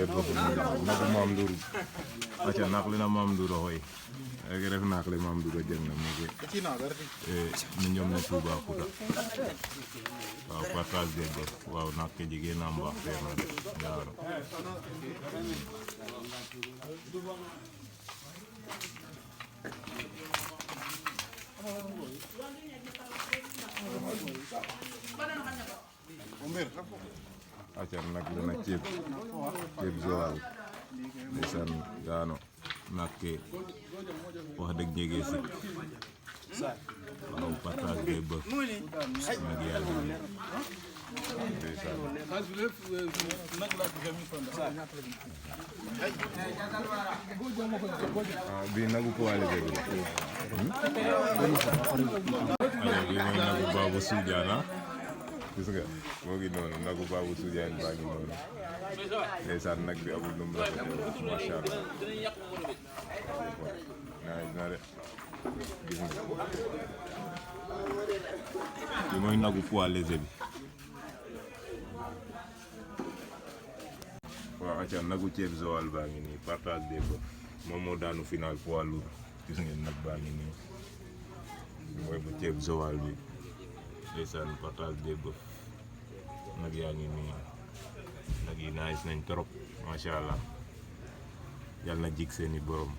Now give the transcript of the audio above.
des bœufs nagu Mame Ndour aca nak lena Mame Ndour oxoy eke ref naak le Mame Ndour a jangna meke no ñom ne toubacouta waaw partage des bœufs waaw naak ke jege na mbaax feena de Njaro aca nak lena thièb joal ndeysaan gaano naak ke wax dëgg jege sik waaw partage des bœufs nag yàlla ndeysaan bii nagu qualité bi bii mooy nagu babou soudiane gis nga moo ngi noonu nagu babou soudiane baa ngi noonu ndeysaan nag bi amul num rafetee macha allah na de gis nga bi mooy nagu poids léger bi waaw acca nagu thièb joal baa ngi nii partage des bœufs moom moo daanu final poids lourd gis ngeen nag baa ngi nii mooy bu thièb joal bi ndeysaan partage des bœufs nag yaa ngi nii nag yi nice nañ trop macha allah yàlla na jig seeni borom